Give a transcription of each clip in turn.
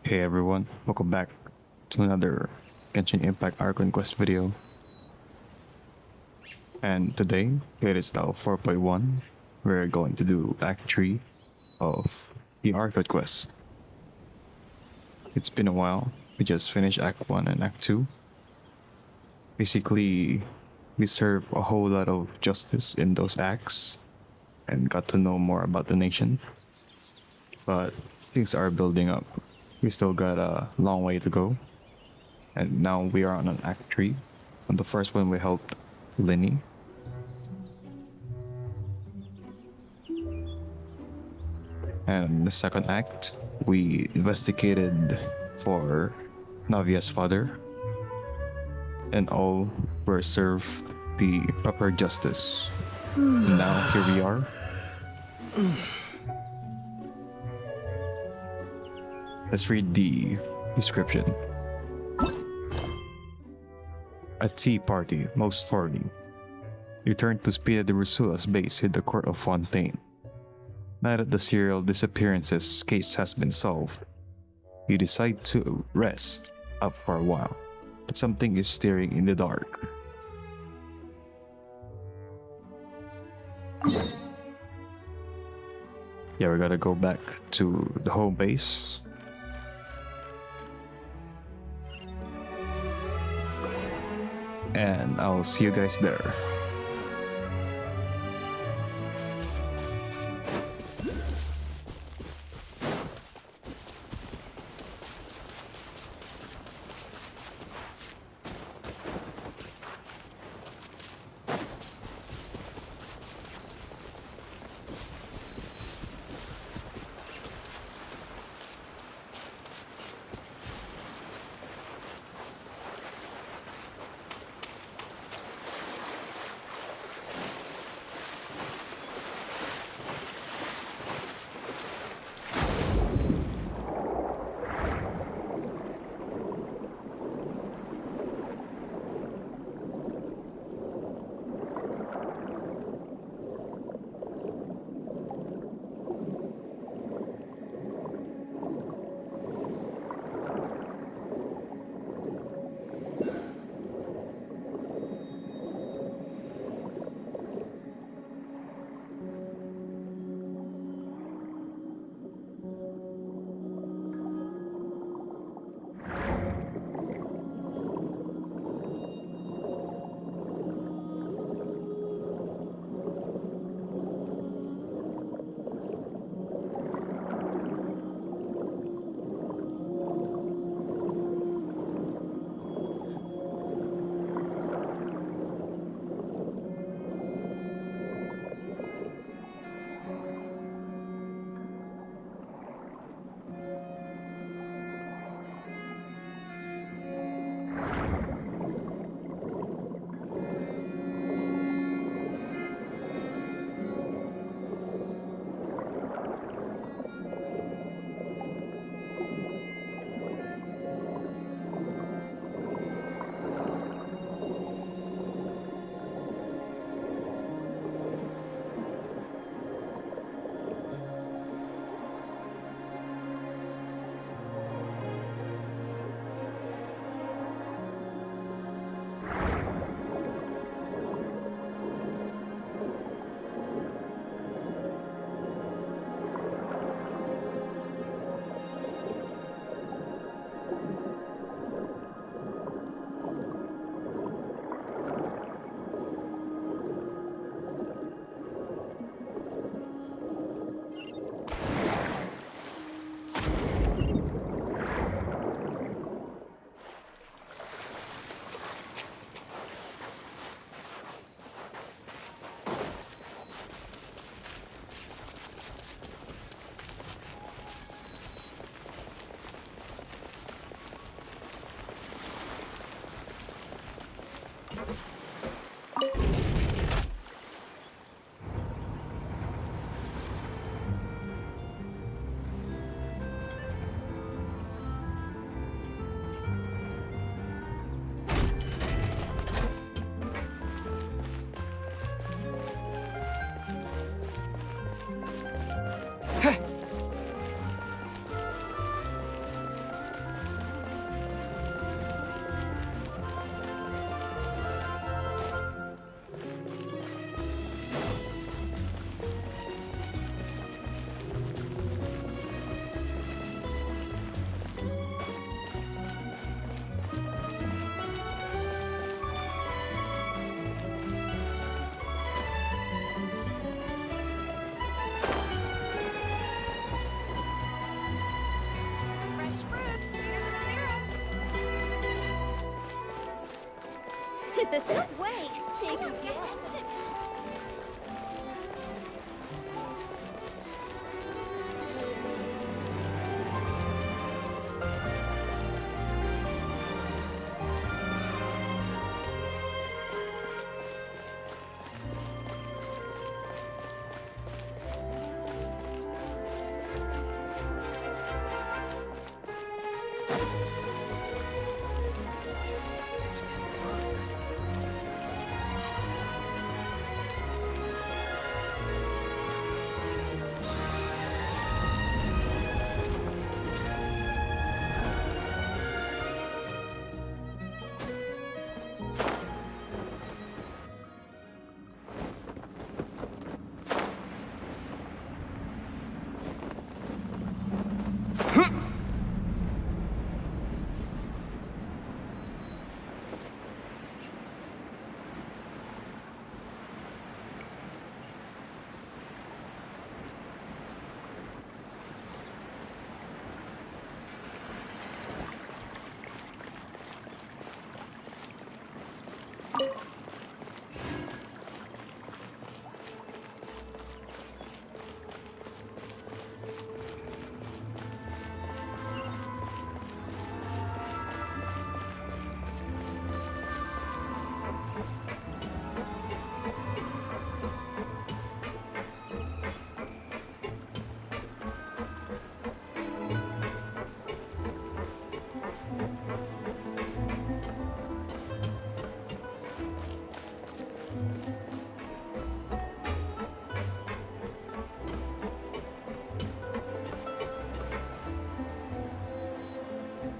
Hey everyone, welcome back to another Genshin Impact Archon Quest video. And today, it is now 4.1. We're going to do Act 3 of the Archon Quest. It's been a while, we just finished Act 1 and Act 2. Basically, we serve a whole lot of justice in those acts and got to know more about the nation. But things are building up. We still got a long way to go. And now we are on an Act 3. On the first one we helped Linny. And the second act, we investigated for Navia's father. And all were served the proper justice. And now here we are. Let's read the description. A tea party, most thorny. You turn to Spina di Rosula's base in the court of Fontaine. Now that the serial disappearances case has been solved, you decide to rest up for a while, but something is staring in the dark. Yeah, we gotta go back to the home base. And I'll see you guys there. No way! Take a guess.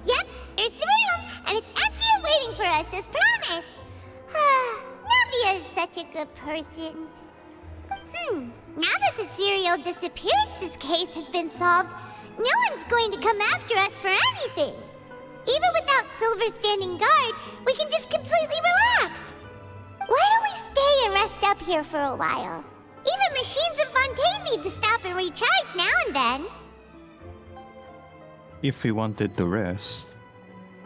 Yep, there's the room, and it's empty and waiting for us as promised. Navia is such a good person. Now that the serial disappearances case has been solved, no one's going to come after us for anything. Even without Silver standing guard, we can just completely relax. Why don't we stay and rest up here for a while? Even machines in Fontaine need to stop and recharge now and then. If we wanted to rest,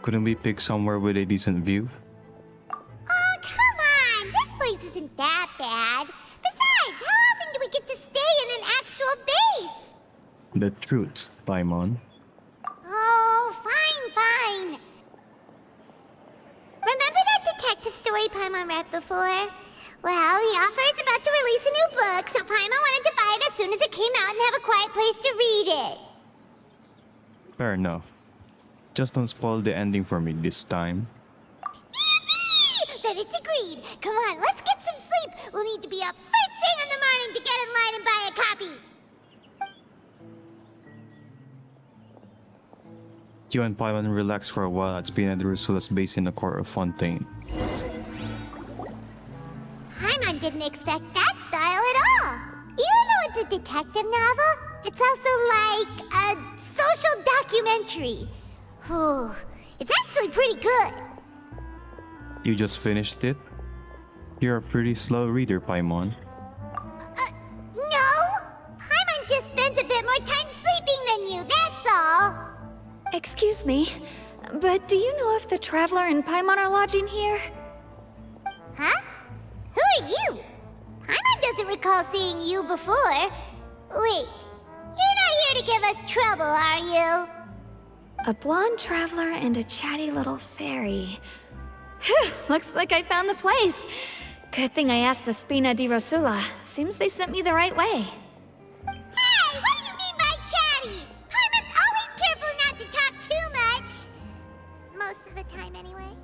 couldn't we pick somewhere with a decent view? Oh, come on! This place isn't that bad. Besides, how often do we get to stay in an actual base? The truth, Paimon. Oh, fine. Remember that detective story Paimon read before? Well, the author is about to release a new book, so Paimon wanted to buy it as soon as it came out and have a quiet place to read it. Fair enough. Just don't spoil the ending for me this time. Yippee! Then it's agreed. Come on, let's get some sleep. We'll need to be up first thing in the morning to get in line and buy a copy. You and Paimon relax for a while at Spina di Rosula's base in the court of Fontaine. Paimon didn't expect that style at all. Even though it's a detective novel, it's also like a social documentary. Whew. It's actually pretty good. You just finished it? You're a pretty slow reader, Paimon. No! Paimon just spends a bit more time sleeping than you, that's all. Excuse me, but do you know if the Traveler and Paimon are lodging here? Huh? Who are you? Paimon doesn't recall seeing you before. Wait, you're not here to give us trouble, are you? A blonde traveler and a chatty little fairy. Phew, looks like I found the place. Good thing I asked the Spina di Rosula. Seems they sent me the right way. Hey, what do you mean by chatty? Paimon's always careful not to talk too much. Most of the time, anyway.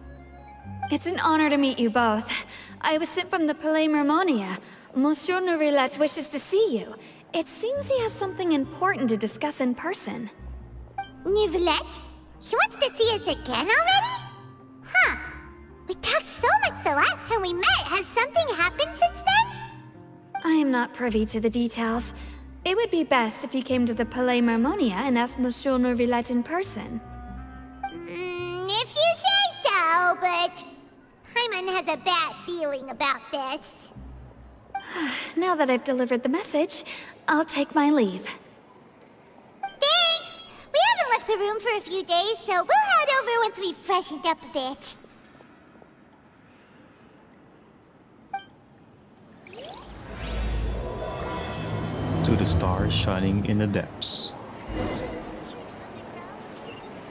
It's an honor to meet you both. I was sent from the Palais Mermonia. Monsieur Nourillet wishes to see you. It seems he has something important to discuss in person. Nouvelette? He wants to see us again already? Huh. We talked so much the last time we met. Has something happened since then? I am not privy to the details. It would be best if you came to the Palais Mermonia and asked Monsieur Nourillet in person. If you say so, but Paimon has a bad feeling about this. Now that I've delivered the message, I'll take my leave. Thanks! We haven't left the room for a few days, so we'll head over once we've freshened up a bit. the stars shining in the depths.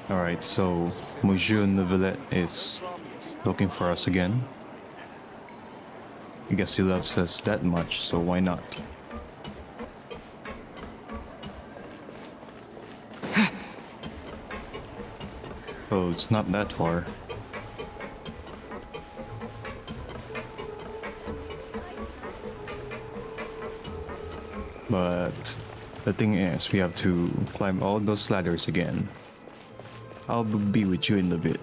Alright, so Monsieur Neuvillette is looking for us again. I guess he loves us that much, so why not? Oh, it's not that far. But the thing is, we have to climb all those ladders again. I'll be with you in a bit.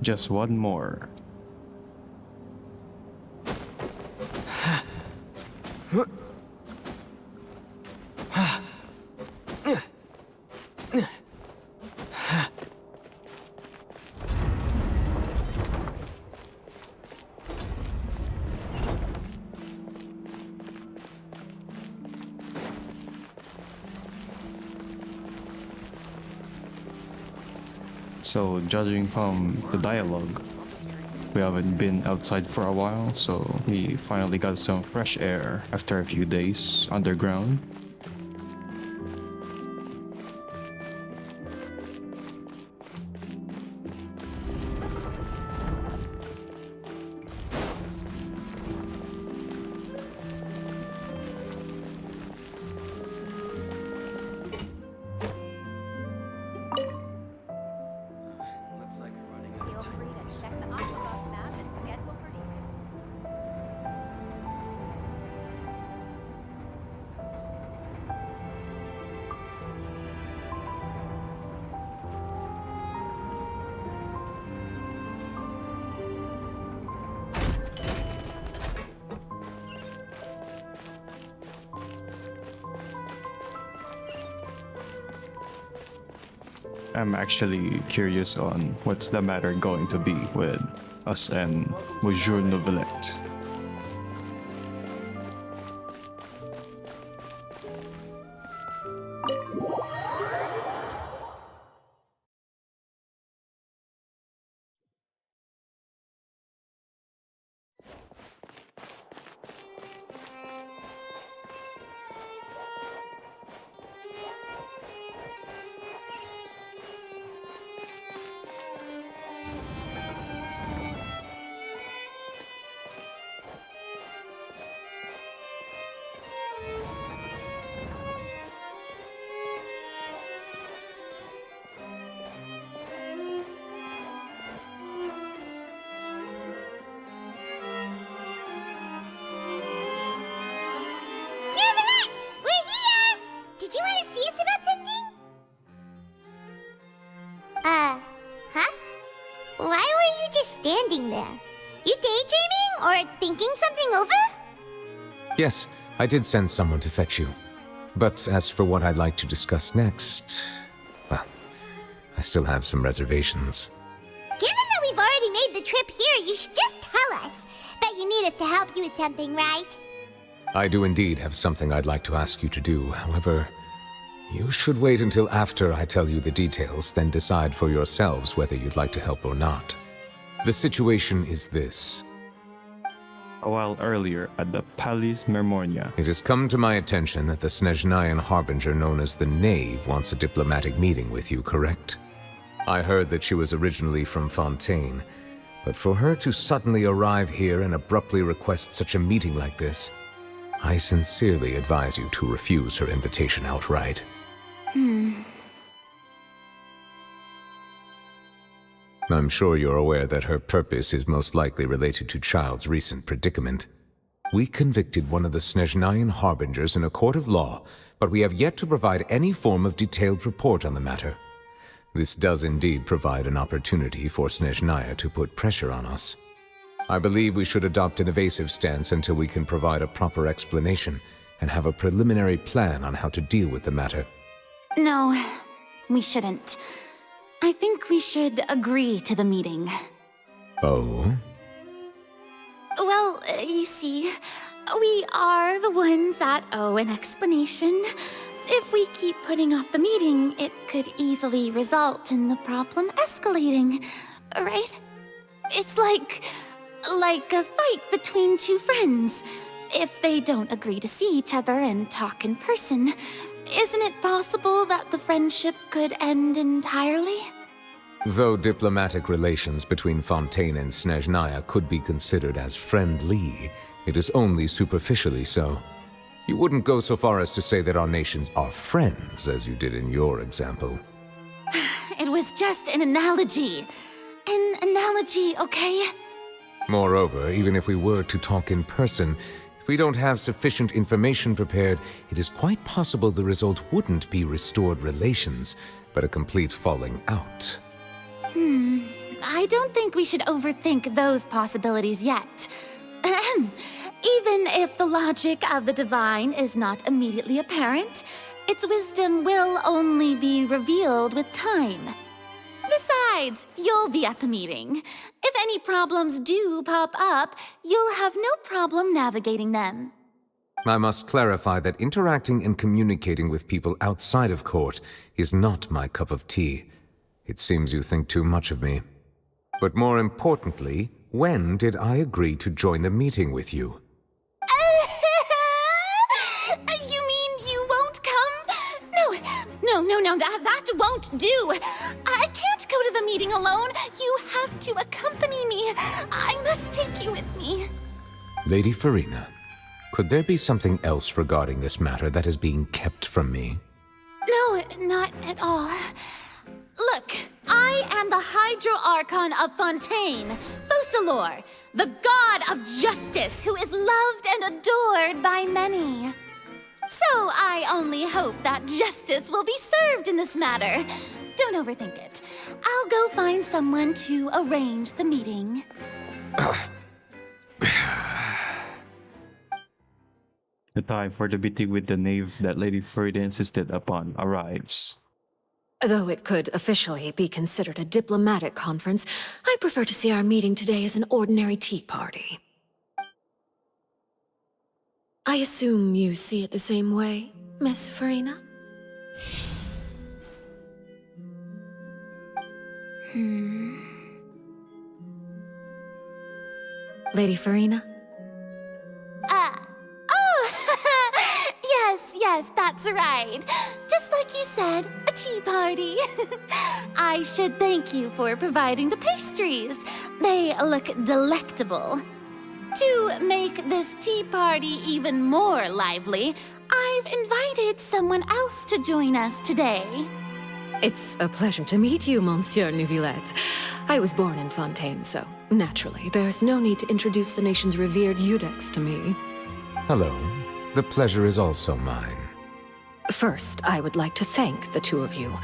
Just one more. So, judging from the dialogue, we haven't been outside for a while, so we finally got some fresh air after a few days underground. I'm actually curious on what's the matter going to be with us and Monsieur Neuvillette. There. You daydreaming or thinking something over? Yes, I did send someone to fetch you. But as for what I'd like to discuss next, well, I still have some reservations. Given that we've already made the trip here, you should just tell us. Bet you need us to help you with something, right? I do indeed have something I'd like to ask you to do. However, you should wait until after I tell you the details, then decide for yourselves whether you'd like to help or not. The situation is this. A while earlier, at the Palace Mermonia. It has come to my attention that the Snezhnayan harbinger known as the Knave wants a diplomatic meeting with you, correct? I heard that she was originally from Fontaine, but for her to suddenly arrive here and abruptly request such a meeting like this, I sincerely advise you to refuse her invitation outright. I'm sure you're aware that her purpose is most likely related to Child's recent predicament. We convicted one of the Snezhnayan harbingers in a court of law, but we have yet to provide any form of detailed report on the matter. This does indeed provide an opportunity for Snezhnaya to put pressure on us. I believe we should adopt an evasive stance until we can provide a proper explanation and have a preliminary plan on how to deal with the matter. No, we shouldn't. I think we should agree to the meeting. Oh? Well, you see, we are the ones that owe an explanation. If we keep putting off the meeting, it could easily result in the problem escalating, right? It's like a fight between two friends. If they don't agree to see each other and talk in person, isn't it possible that the friendship could end entirely? Though diplomatic relations between Fontaine and Snezhnaya could be considered as friendly, it is only superficially so. You wouldn't go so far as to say that our nations are friends, as you did in your example. It was just an analogy. An analogy, okay? Moreover, even if we were to talk in person, if we don't have sufficient information prepared, it is quite possible the result wouldn't be restored relations, but a complete falling out. I don't think we should overthink those possibilities yet. Even if the logic of the divine is not immediately apparent, its wisdom will only be revealed with time. Besides, you'll be at the meeting. If any problems do pop up, you'll have no problem navigating them. I must clarify that interacting and communicating with people outside of court is not my cup of tea. It seems you think too much of me. But more importantly, when did I agree to join the meeting with you? You mean you won't come? No, that won't do. I can't go to the meeting alone. You have to accompany me. I must take you with me. Lady Farina, could there be something else regarding this matter that is being kept from me? No, not at all. Look, I am the Hydro Archon of Fontaine, Focalor, the god of justice who is loved and adored by many. So I only hope that justice will be served in this matter. Don't overthink it. I'll go find someone to arrange the meeting. The time for the meeting with the knave that Lady Farina insisted upon arrives. Though it could officially be considered a diplomatic conference, I prefer to see our meeting today as an ordinary tea party. I assume you see it the same way, Miss Farina? Lady Farina? Yes, that's right. Just like you said, a tea party. I should thank you for providing the pastries. They look delectable. To make this tea party even more lively, I've invited someone else to join us today. It's a pleasure to meet you, Monsieur Neuvillette. I was born in Fontaine, so naturally, there's no need to introduce the nation's revered Eudex to me. Hello. The pleasure is also mine. First, I would like to thank the two of you.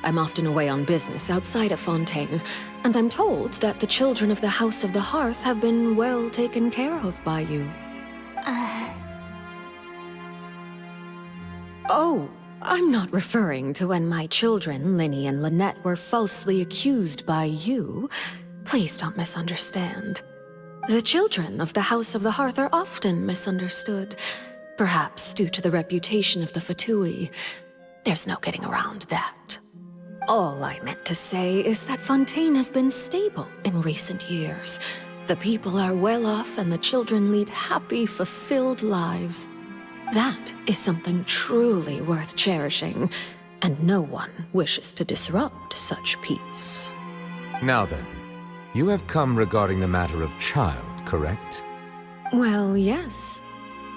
I'm often away on business outside of Fontaine, and I'm told that the children of the House of the Hearth have been well taken care of by you. Oh, I'm not referring to when my children, Linny and Lynette, were falsely accused by you. Please don't misunderstand. The children of the House of the Hearth are often misunderstood, perhaps due to the reputation of the Fatui. There's no getting around that. All I meant to say is that Fontaine has been stable in recent years. The people are well off and the children lead happy, fulfilled lives. That is something truly worth cherishing, and no one wishes to disrupt such peace. Now then, you have come regarding the matter of child, correct? Well, yes.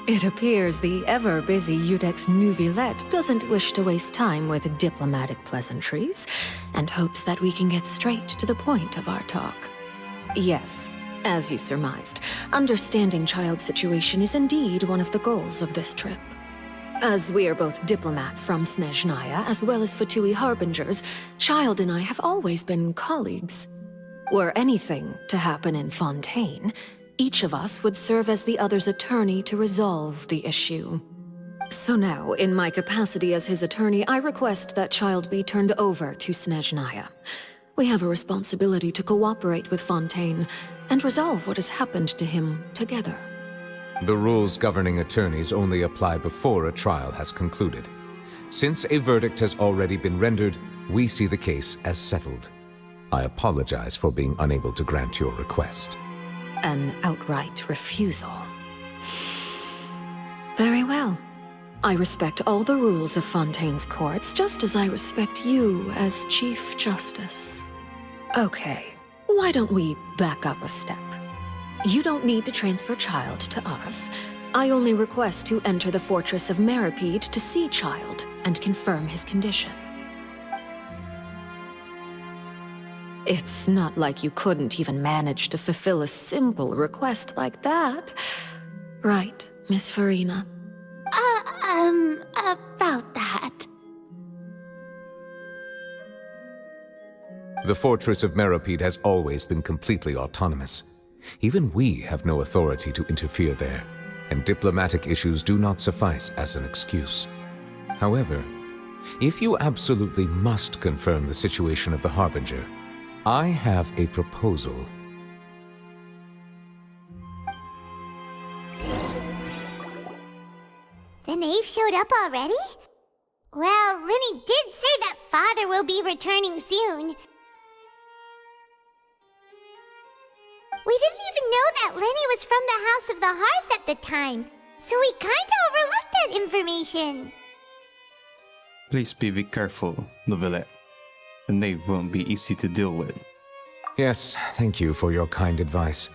It appears the ever-busy Iudex Nuvilette doesn't wish to waste time with diplomatic pleasantries, and hopes that we can get straight to the point of our talk. Yes, as you surmised, understanding Child's situation is indeed one of the goals of this trip. As we are both diplomats from Snezhnaya as well as Fatui Harbingers, Child and I have always been colleagues. Were anything to happen in Fontaine, each of us would serve as the other's attorney to resolve the issue. So now, in my capacity as his attorney, I request that Child be turned over to Snezhnaya. We have a responsibility to cooperate with Fontaine and resolve what has happened to him together. The rules governing attorneys only apply before a trial has concluded. Since a verdict has already been rendered, we see the case as settled. I apologize for being unable to grant your request. An outright refusal. Very well. I respect all the rules of Fontaine's courts, just as I respect you as Chief Justice. Okay, why don't we back up a step? You don't need to transfer Child to us. I only request to enter the Fortress of Meripede to see Child and confirm his condition. It's not like you couldn't even manage to fulfill a simple request like that. Right, Miss Farina? About that. The Fortress of Meripede has always been completely autonomous. Even we have no authority to interfere there, and diplomatic issues do not suffice as an excuse. However, if you absolutely must confirm the situation of the Harbinger, I have a proposal. The knave showed up already? Well, Linny did say that Father will be returning soon. We didn't even know that Linny was from the House of the Hearth at the time, so we kinda overlooked that information. Please be careful, Novelette. The knave won't be easy to deal with. Yes, thank you for your kind advice.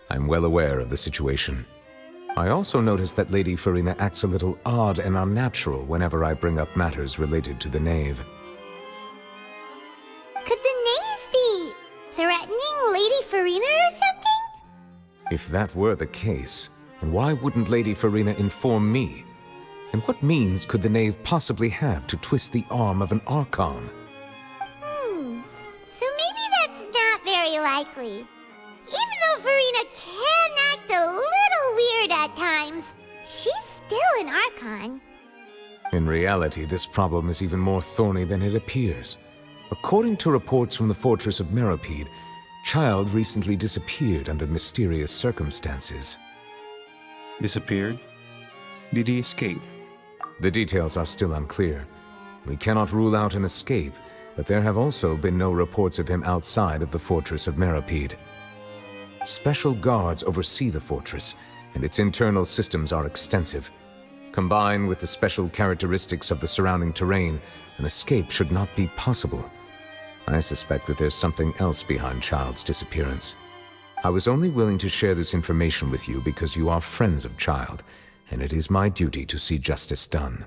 I'm well aware of the situation. I also noticed that Lady Farina acts a little odd and unnatural whenever I bring up matters related to the knave. Could the knave be threatening Lady Farina or something? If that were the case, then why wouldn't Lady Farina inform me? And what means could the knave possibly have to twist the arm of an Archon? So maybe that's not very likely. Even though Farina can act a little weird at times, she's still an Archon. In reality, this problem is even more thorny than it appears. According to reports from the Fortress of Meripede, Child recently disappeared under mysterious circumstances. Disappeared? Did he escape? The details are still unclear. We cannot rule out an escape, but there have also been no reports of him outside of the Fortress of Meripede. Special guards oversee the fortress, and its internal systems are extensive. Combined with the special characteristics of the surrounding terrain, an escape should not be possible. I suspect that there's something else behind Child's disappearance. I was only willing to share this information with you because you are friends of Child, and it is my duty to see justice done.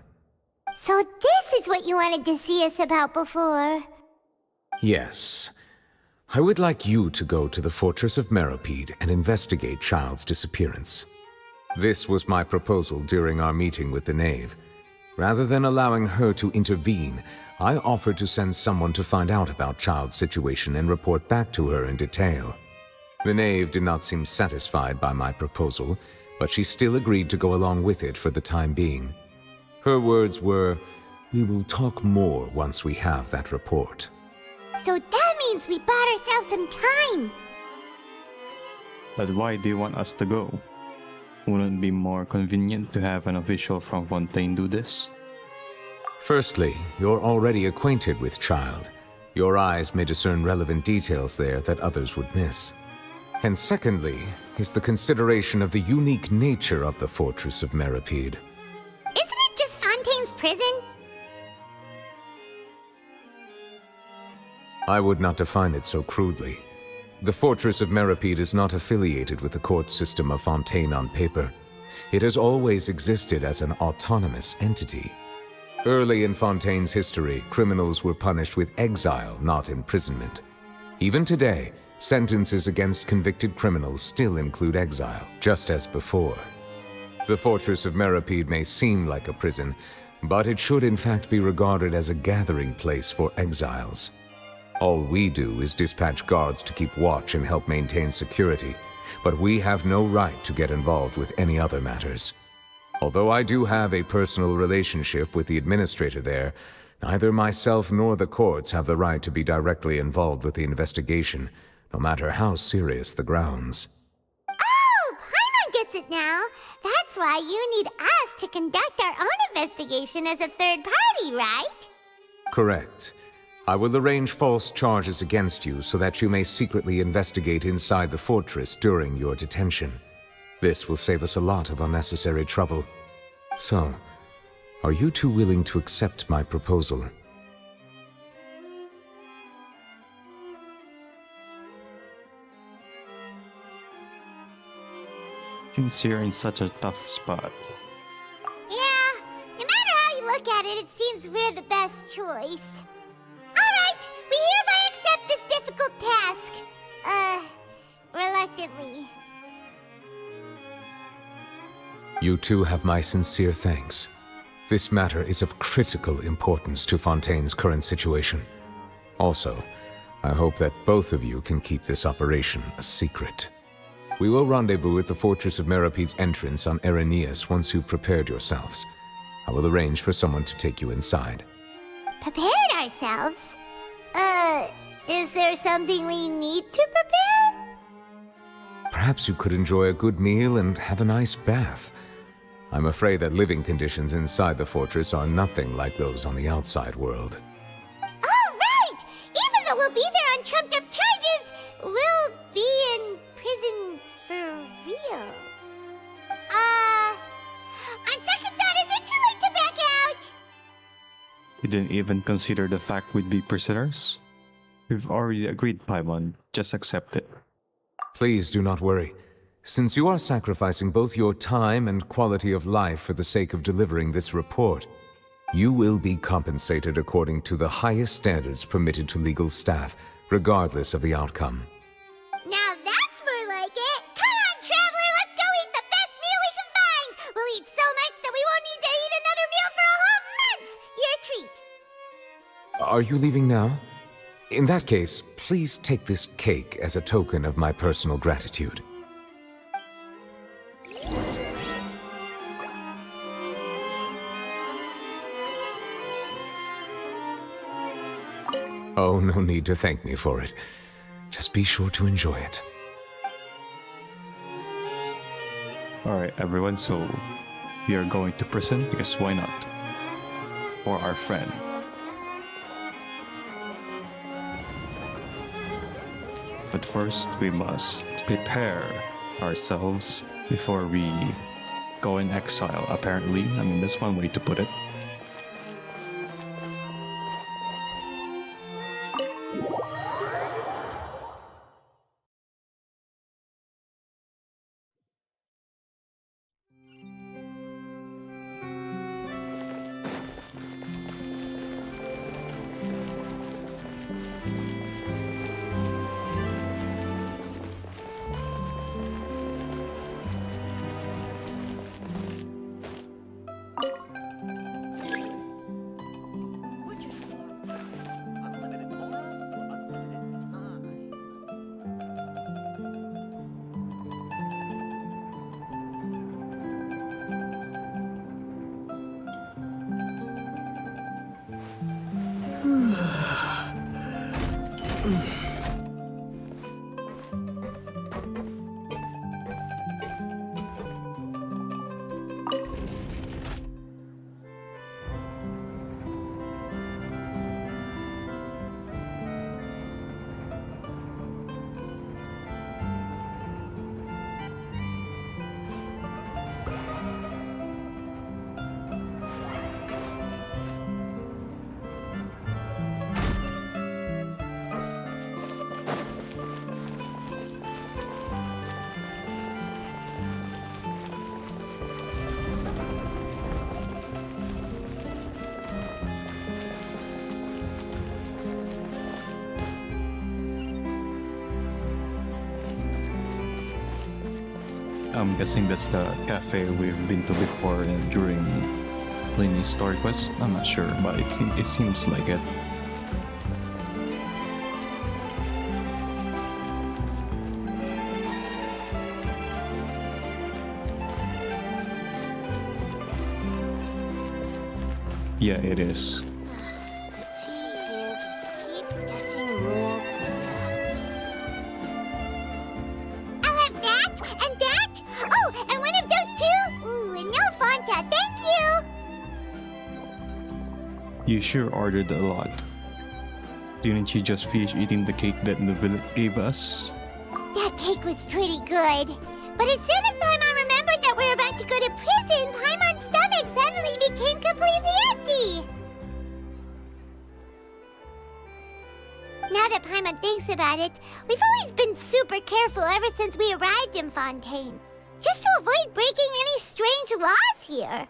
So this is what you wanted to see us about before. Yes. I would like you to go to the Fortress of Meripede and investigate Child's disappearance. This was my proposal during our meeting with the knave. Rather than allowing her to intervene, I offered to send someone to find out about Child's situation and report back to her in detail. The knave did not seem satisfied by my proposal, but she still agreed to go along with it for the time being. Her words were, We will talk more once we have that report. So that means we bought ourselves some time. But why do you want us to go? Wouldn't it be more convenient to have an official from Fontaine do this? Firstly, you're already acquainted with Child. Your eyes may discern relevant details there that others would miss. And secondly, is the consideration of the unique nature of the Fortress of Meripede. Isn't it just Fontaine's prison? I would not define it so crudely. The Fortress of Meripede is not affiliated with the court system of Fontaine on paper. It has always existed as an autonomous entity. Early in Fontaine's history, criminals were punished with exile, not imprisonment. Even today, sentences against convicted criminals still include exile, just as before. The Fortress of Meripede may seem like a prison, but it should in fact be regarded as a gathering place for exiles. All we do is dispatch guards to keep watch and help maintain security, but we have no right to get involved with any other matters. Although I do have a personal relationship with the administrator there, neither myself nor the courts have the right to be directly involved with the investigation, no matter how serious the grounds. Oh, Paimon gets it now. That's why you need us to conduct our own investigation as a third party, right? Correct. I will arrange false charges against you so that you may secretly investigate inside the fortress during your detention. This will save us a lot of unnecessary trouble. So, are you two willing to accept my proposal? Since you're in such a tough spot. Yeah, no matter how you look at it, it seems we're the best choice. Alright, we hereby accept this difficult task. Reluctantly. You two have my sincere thanks. This matter is of critical importance to Fontaine's current situation. Also, I hope that both of you can keep this operation a secret. We will rendezvous at the Fortress of Meripede's entrance on Erinius once you've prepared yourselves. I will arrange for someone to take you inside. Prepared ourselves? Is there something we need to prepare? Perhaps you could enjoy a good meal and have a nice bath. I'm afraid that living conditions inside the fortress are nothing like those on the outside world. Oh, right! Even though we'll be there on trumped-up charges, we'll be in prison for real. On second thought, is it too late to back out? You didn't even consider the fact we'd be prisoners? We've already agreed, Paimon. Just accept it. Please do not worry. Since you are sacrificing both your time and quality of life for the sake of delivering this report, you will be compensated according to the highest standards permitted to legal staff, regardless of the outcome. Now that's more like it! Come on, traveler, let's go eat the best meal we can find! We'll eat so much that we won't need to eat another meal for a whole month! Your treat! Are you leaving now? In that case, please take this cake as a token of my personal gratitude. Oh, no need to thank me for it. Just be sure to enjoy it. Alright, everyone, so we are going to prison because why not? For our friend. But first, we must prepare ourselves before we go in exile, apparently. I mean, that's one way to put it. I'm guessing that's the cafe we've been to before and during Lainey's story quest. I'm not sure, but it seems like it. Yeah, it is. The tea here just keeps getting more bitter. I'll have that and that. Oh, and one of those two. Ooh, and no Fanta, thank you. You sure ordered a lot. Didn't you just finish eating the cake that Navia gave us? That cake was pretty good. But as soon as Paimon remembered that we're about to go to prison, Paimon's stomach suddenly became completely empty. Now that Paimon thinks about it, we've always been super careful ever since we arrived in Fontaine, just to avoid breaking any strange laws here.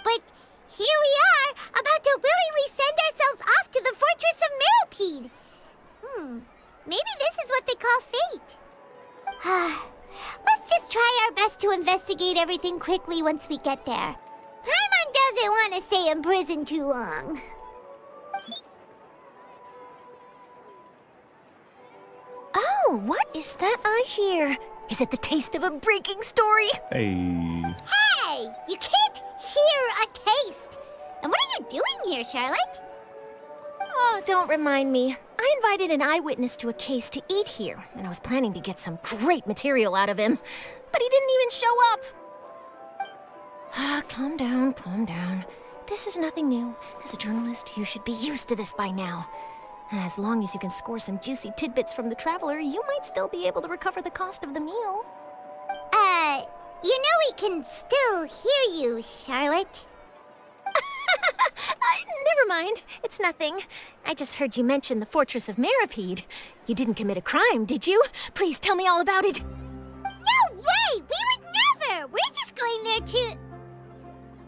But here we are, about to willingly send ourselves off to the Fortress of Mirrapede. Maybe this is what they call fate. Let's just try our best to investigate everything quickly once we get there. Paimon doesn't want to stay in prison too long. Oh, what is that I hear? Is it the taste of a breaking story? Hey. Hey, you can't hear a taste. And what are you doing here, Charlotte? Oh, don't remind me. I invited an eyewitness to a case to eat here, and I was planning to get some great material out of him. But he didn't even show up. Calm down, calm down. This is nothing new. As a journalist, you should be used to this by now. As long as you can score some juicy tidbits from the traveler, you might still be able to recover the cost of the meal. You know we can still hear you, Charlotte. Never mind. It's nothing. I just heard you mention the Fortress of Mirrapede. You didn't commit a crime, did you? Please tell me all about it. No way! We would never! We're just going there to...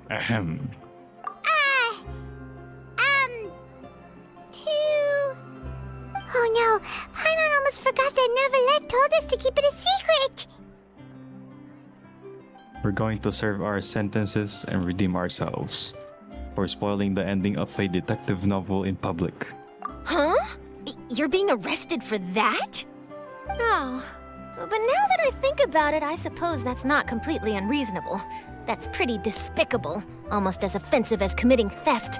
Ahem. to... Oh no, Paimon almost forgot that Neverlet told us to keep it a secret! We're going to serve our sentences and redeem ourselves for spoiling the ending of a detective novel in public. Huh? You're being arrested for that? Oh, but now that I think about it, I suppose that's not completely unreasonable. That's pretty despicable, almost as offensive as committing theft.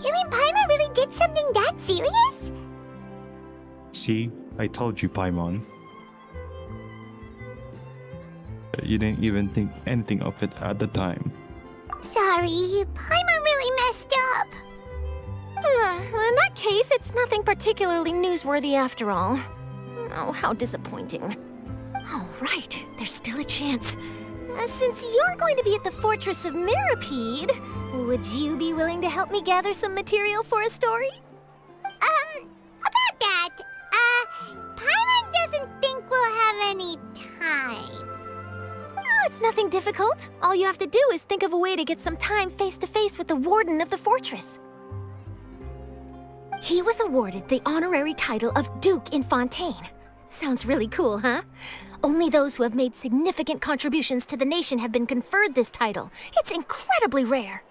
You mean Paimon really did something that serious? See? I told you, Paimon. You didn't even think anything of it at the time. Sorry, Paimon really messed up. In that case, it's nothing particularly newsworthy after all. Oh, how disappointing. All right, there's still a chance. Since you're going to be at the Fortress of Mirrapede, would you be willing to help me gather some material for a story? About that, Paimon doesn't think we'll have any time. Oh, it's nothing difficult. All you have to do is think of a way to get some time face-to-face with the warden of the fortress. He was awarded the honorary title of Duke in Fontaine. Sounds really cool, huh? Only those who have made significant contributions to the nation have been conferred this title. It's incredibly rare.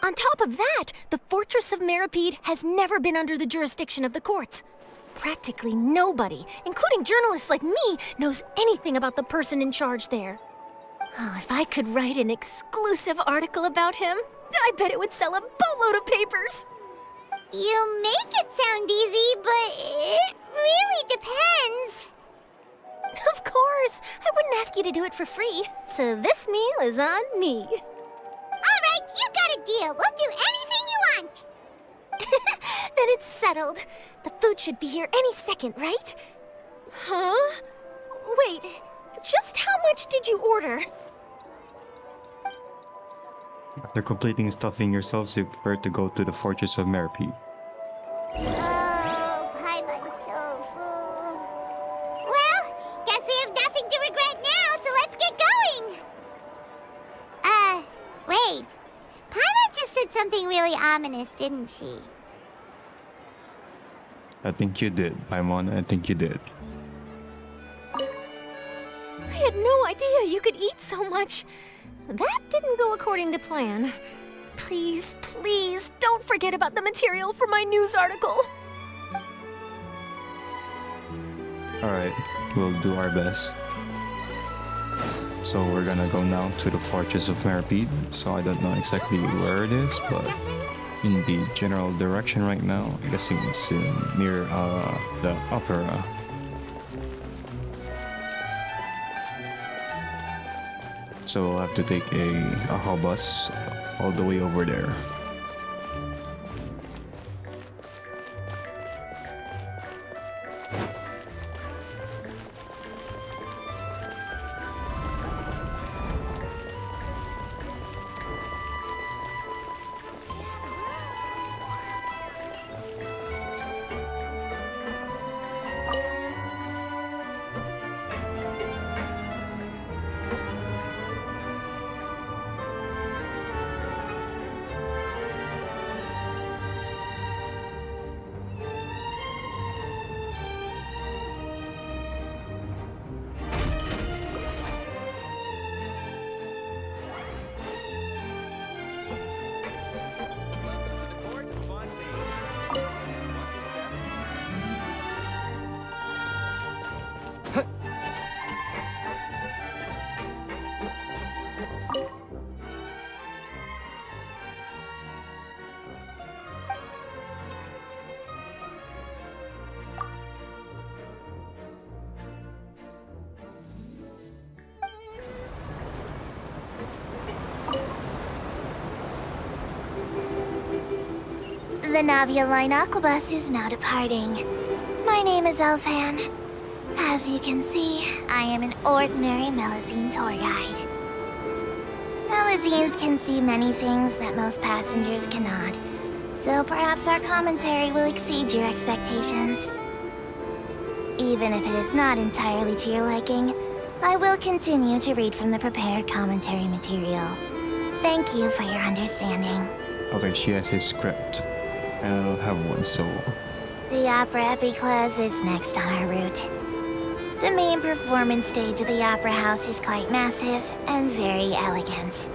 On top of that, the Fortress of Mirrapede has never been under the jurisdiction of the courts. Practically nobody, including journalists like me, knows anything about the person in charge there. Oh, if I could write an exclusive article about him, I bet it would sell a boatload of papers. You make it sound easy, but it really depends. Of course, I wouldn't ask you to do it for free. So this meal is on me. All right, you got a deal. We'll do anything you want. Then it's settled. The food should be here any second, right? Huh? Wait, just how much did you order? After completing stuffing yourselves, you prepare to go to the Fortress of Merpy. Oh, Paimon's so full. Well, guess we have nothing to regret now, so let's get going. Wait. Paimon just said something really ominous, didn't she? I think you did, Paimon. I think you did. I had no idea you could eat so much. That didn't go according to plan. Please, please, don't forget about the material for my news article. Alright, we'll do our best. So we're gonna go now to the Fortress of Merpy. So I don't know exactly where it is, but in the general direction right now, I'm guessing it's near the opera. So we'll have to take a hall bus all the way over there. The Navia line aquabus is now departing. My name is Elfan. As you can see, I am an ordinary Melazine tour guide. Melazines can see many things that most passengers cannot, so perhaps our commentary will exceed your expectations. Even if it is not entirely to your liking, I will continue to read from the prepared commentary material. Thank you for your understanding. Okay, she has a script. And I don't have one, so... The Opera Epiclese is next on our route. The main performance stage of the Opera House is quite massive and very elegant.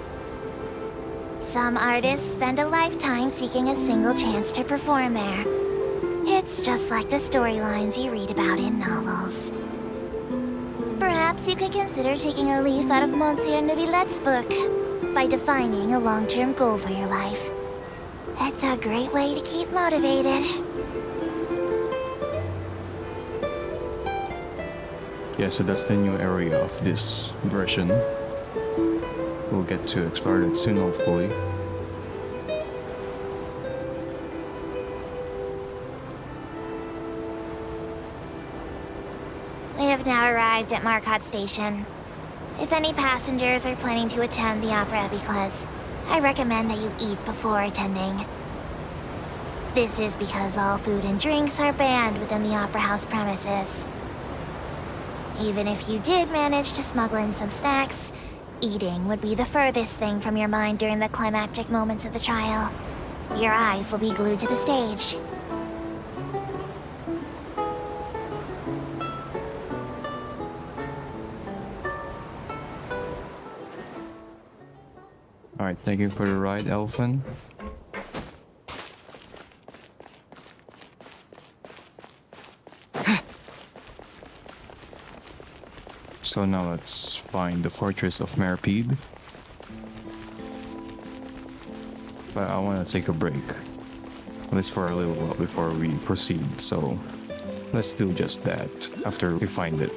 Some artists spend a lifetime seeking a single chance to perform there. It's just like the storylines you read about in novels. Perhaps you could consider taking a leaf out of Monsieur Neuville's book by defining a long-term goal for your life. It's a great way to keep motivated. Yeah, so that's the new area of this version. We'll get to explore it soon, hopefully. We have now arrived at Marcotte Station. If any passengers are planning to attend the Opera Epiclese, I recommend that you eat before attending. This is because all food and drinks are banned within the Opera House premises. Even if you did manage to smuggle in some snacks, eating would be the furthest thing from your mind during the climactic moments of the trial. Your eyes will be glued to the stage. Alright, thank you for the ride, Elfin. So now let's find the Fortress of Merpy. but I want to take a break. At least for a little while before we proceed, so let's do just that after we find it.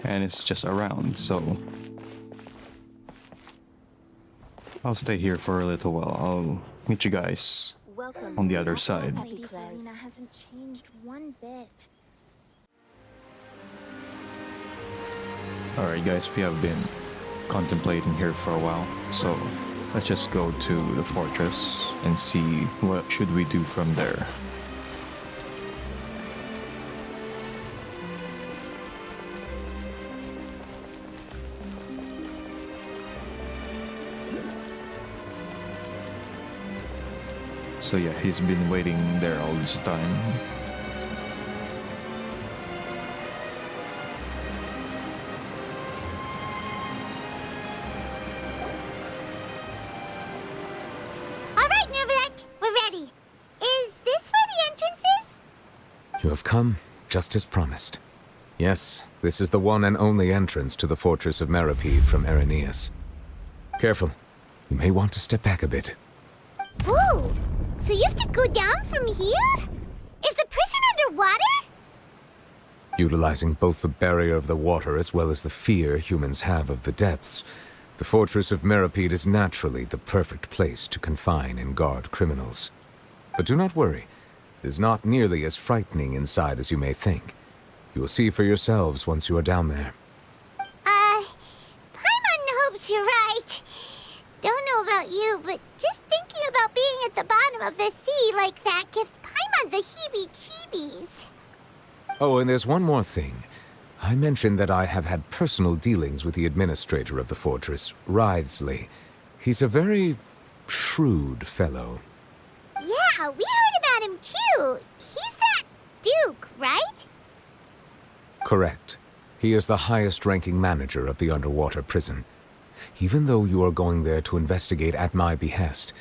And it's just around, so I'll stay here for a little while. I'll meet you guys on the other side. Arena hasn't changed one bit. Alright guys, we have been contemplating here for a while, so let's just go to the fortress and see what should we do from there. So yeah, he's been waiting there all this time. Alright, Nervalek, we're ready. Is this where the entrance is? You have come, just as promised. Yes, this is the one and only entrance to the fortress of Meripede from Araneus. Careful, you may want to step back a bit. Whoa! So you have to go down from here? Is the prison underwater? Utilizing both the barrier of the water as well as the fear humans have of the depths, the fortress of Meripede is naturally the perfect place to confine and guard criminals. But do not worry, it is not nearly as frightening inside as you may think. You will see for yourselves once you are down there. Paimon hopes you're right. Don't know about you, but just thinking about being at the bottom of the sea like that gives Paimon the heebie-jeebies. Oh, and there's one more thing. I mentioned that I have had personal dealings with the administrator of the fortress, Writhsley. He's a very shrewd fellow. Yeah, we heard about him too. He's that Duke, right? Correct. He is the highest-ranking manager of the underwater prison. Even though you are going there to investigate at my behest,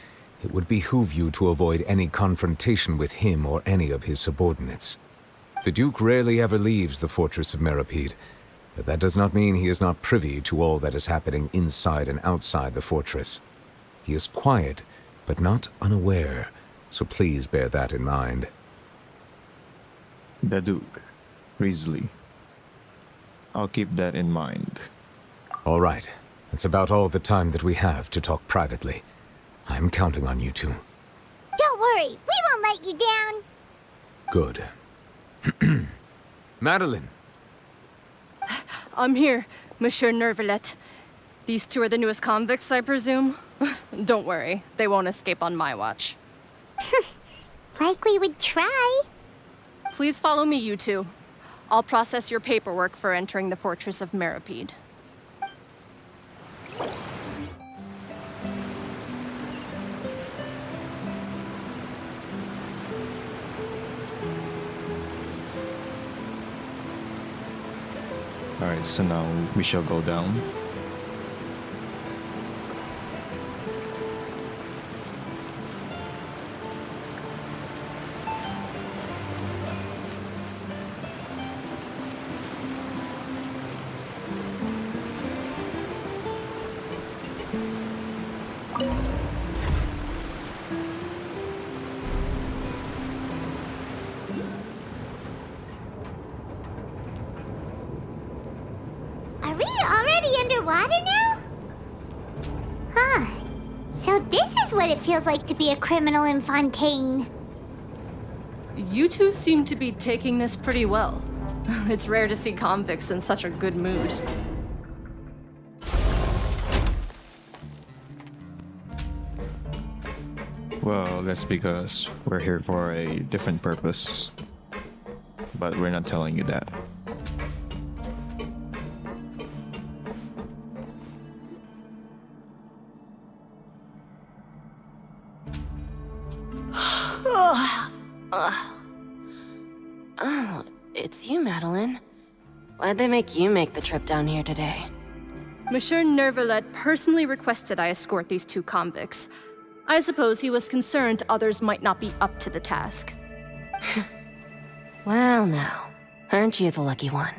it would behoove you to avoid any confrontation with him or any of his subordinates. The Duke rarely ever leaves the fortress of Meripede, but that does not mean he is not privy to all that is happening inside and outside the fortress. He is quiet, but not unaware, so please bear that in mind. The Duke, Risley. I'll keep that in mind. All right. That's about all the time that we have to talk privately. I'm counting on you two. Don't worry, we won't let you down. Good. Madeline! I'm here, Monsieur Nervalet. These two are the newest convicts, I presume? Don't worry, they won't escape on my watch. Like we would try. Please follow me, you two. I'll process your paperwork for entering the Fortress of Meripede. Alright, so now we shall go down. Are we already underwater now? Huh. So this is what it feels like to be a criminal in Fontaine. You two seem to be taking this pretty well. It's rare to see convicts in such a good mood. Well, that's because we're here for a different purpose. But we're not telling you that. Oh, it's you, Madeline. Why'd they make you make the trip down here today? Monsieur Nervalet personally requested I escort these two convicts. I suppose he was concerned others might not be up to the task. Well now, aren't you the lucky one?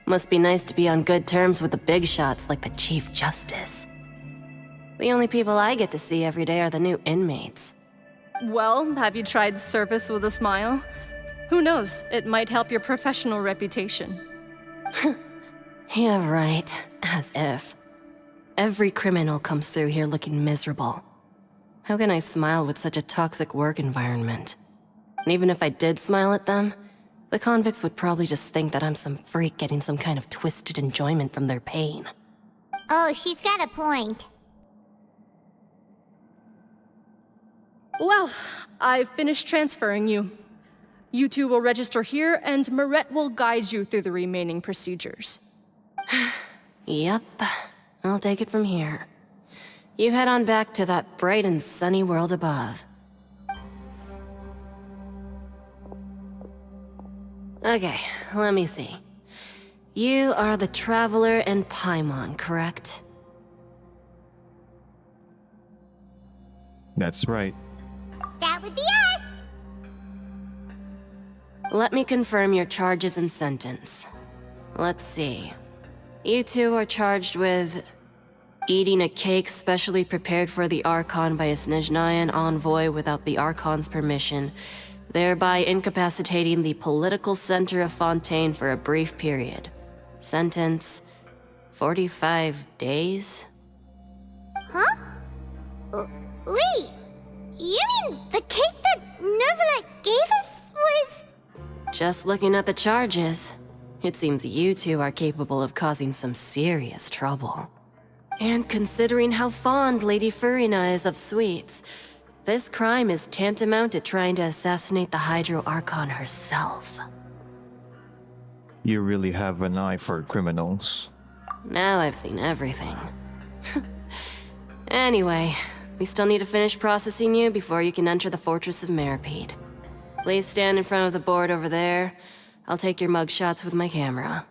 Must be nice to be on good terms with the big shots like the Chief Justice. The only people I get to see every day are the new inmates. Well, have you tried service with a smile? Who knows, it might help your professional reputation. Yeah, right. As if. Every criminal comes through here looking miserable. How can I smile with such a toxic work environment? And even if I did smile at them, the convicts would probably just think that I'm some freak getting some kind of twisted enjoyment from their pain. Oh, she's got a point. Well, I've finished transferring you. You two will register here, and Marette will guide you through the remaining procedures. Yep, I'll take it from here. You head on back to that bright and sunny world above. Okay, let me see. You are the Traveler and Paimon, correct? That's right. That would be us! Let me confirm your charges and sentence. Let's see. You two are charged with eating a cake specially prepared for the Archon by a Snezhnayan envoy without the Archon's permission, thereby incapacitating the political center of Fontaine for a brief period. Sentence: 45 days? Huh? Wait, you mean the cake that Nervalet gave us was... Just looking at the charges, it seems you two are capable of causing some serious trouble. And considering how fond Lady Furina is of sweets, this crime is tantamount to trying to assassinate the Hydro Archon herself. You really have an eye for criminals. Now I've seen everything. Anyway, we still need to finish processing you before you can enter the Fortress of Meripede. Please stand in front of the board over there. I'll take your mugshots with my camera.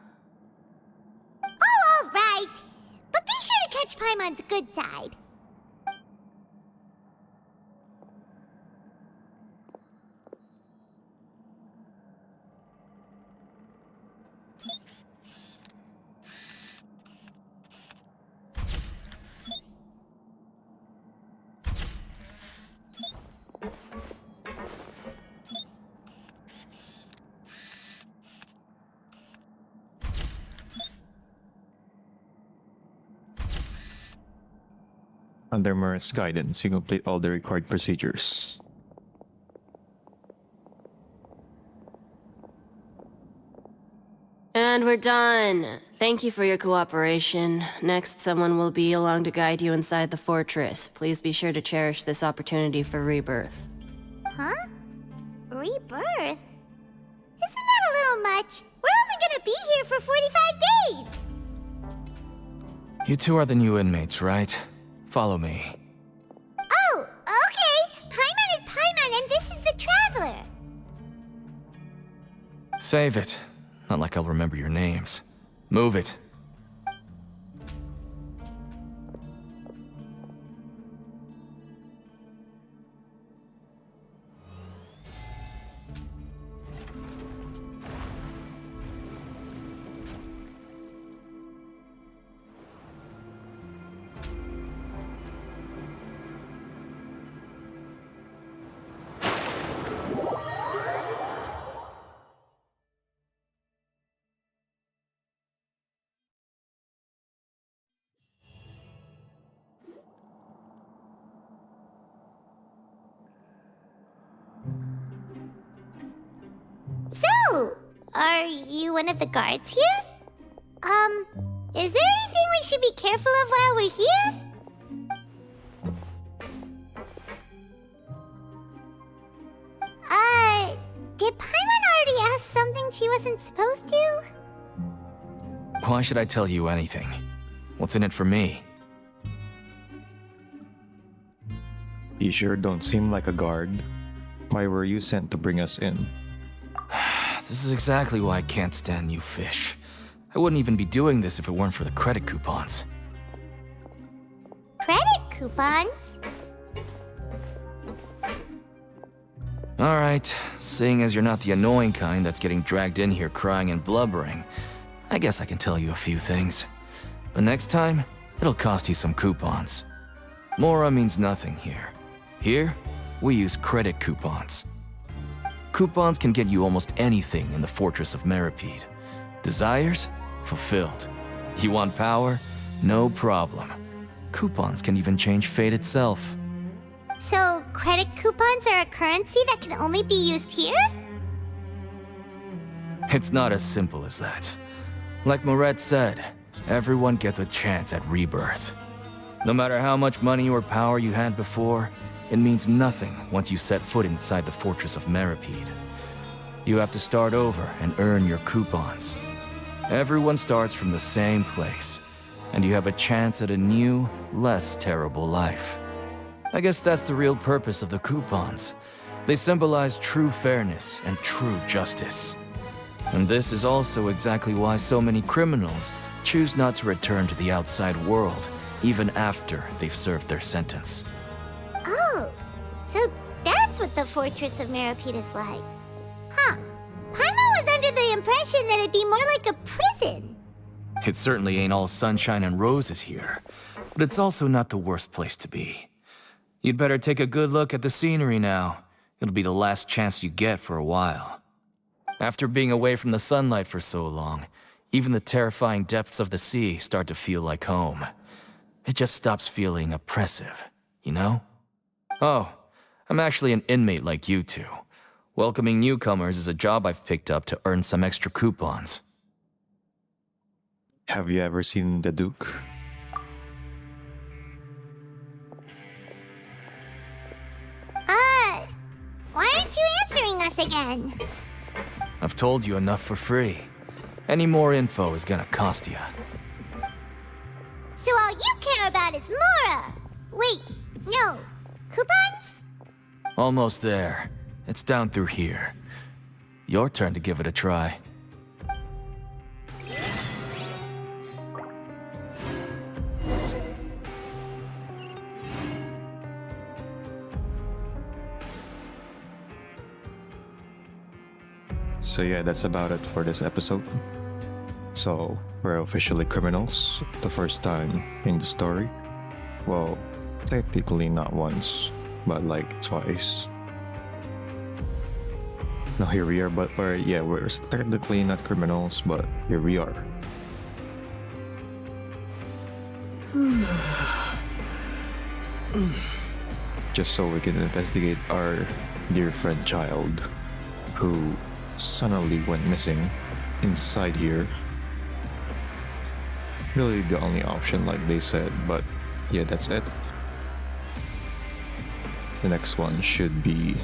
Oh, all right. But be sure to catch Paimon's good side. Under Murray's guidance, you complete all the required procedures. And we're done. Thank you for your cooperation. Next, someone will be along to guide you inside the fortress. Please be sure to cherish this opportunity for rebirth. Huh? Rebirth? Isn't that a little much? We're only gonna be here for 45 days! You two are the new inmates, right? Follow me. Oh, okay! Paimon is Paimon and this is the Traveler! Save it. Not like I'll remember your names. Move it. are you one of the guards here? Is there anything we should be careful of while we're here? Did Paimon already ask something she wasn't supposed to? Why should I tell you anything? What's in it for me? You sure don't seem like a guard. Why were you sent to bring us in? This is exactly why I can't stand you fish. I wouldn't even be doing this if it weren't for the credit coupons. Credit coupons? Alright, seeing as you're not the annoying kind that's getting dragged in here crying and blubbering, I guess I can tell you a few things. But next time, it'll cost you some coupons. Mora means nothing here. Here, we use credit coupons. Coupons can get you almost anything in the Fortress of Meripede. Desires? Fulfilled. You want power? No problem. Coupons can even change fate itself. So, credit coupons are a currency that can only be used here? It's not as simple as that. Like Moret said, everyone gets a chance at rebirth. No matter how much money or power you had before, it means nothing once you set foot inside the Fortress of Meripede. You have to start over and earn your coupons. Everyone starts from the same place, and you have a chance at a new, less terrible life. I guess that's the real purpose of the coupons. They symbolize true fairness and true justice. And this is also exactly why so many criminals choose not to return to the outside world, even after they've served their sentence. Oh, so that's what the Fortress of Meripede is like. Huh. Paimon was under the impression that it'd be more like a prison. It certainly ain't all sunshine and roses here, but it's also not the worst place to be. You'd better take a good look at the scenery now. It'll be the last chance you get for a while. After being away from the sunlight for so long, even the terrifying depths of the sea start to feel like home. It just stops feeling oppressive, you know? Oh, I'm actually an inmate like you two. Welcoming newcomers is a job I've picked up to earn some extra coupons. Have you ever seen the Duke? Why aren't you answering us again? I've told you enough for free. Any more info is gonna cost you. So all you care about is Mora! Wait, no. Coupons? Almost there. It's down through here. Your turn to give it a try. So yeah, that's about it for this episode. So, we're officially criminals, the first time in the story. Well, technically not once, but like twice. Now here we are, but we're technically not criminals, but here we are. Just so we can investigate our dear friend child, who suddenly went missing inside here. Really the only option, like they said, but yeah, that's it. The next one should be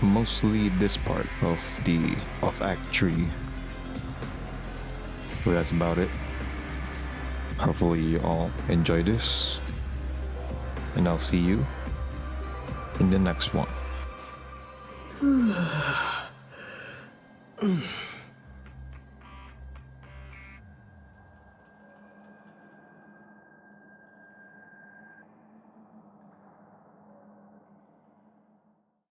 mostly this part of Act 3. So that's about it. Hopefully you all enjoy this, and I'll see you in the next one.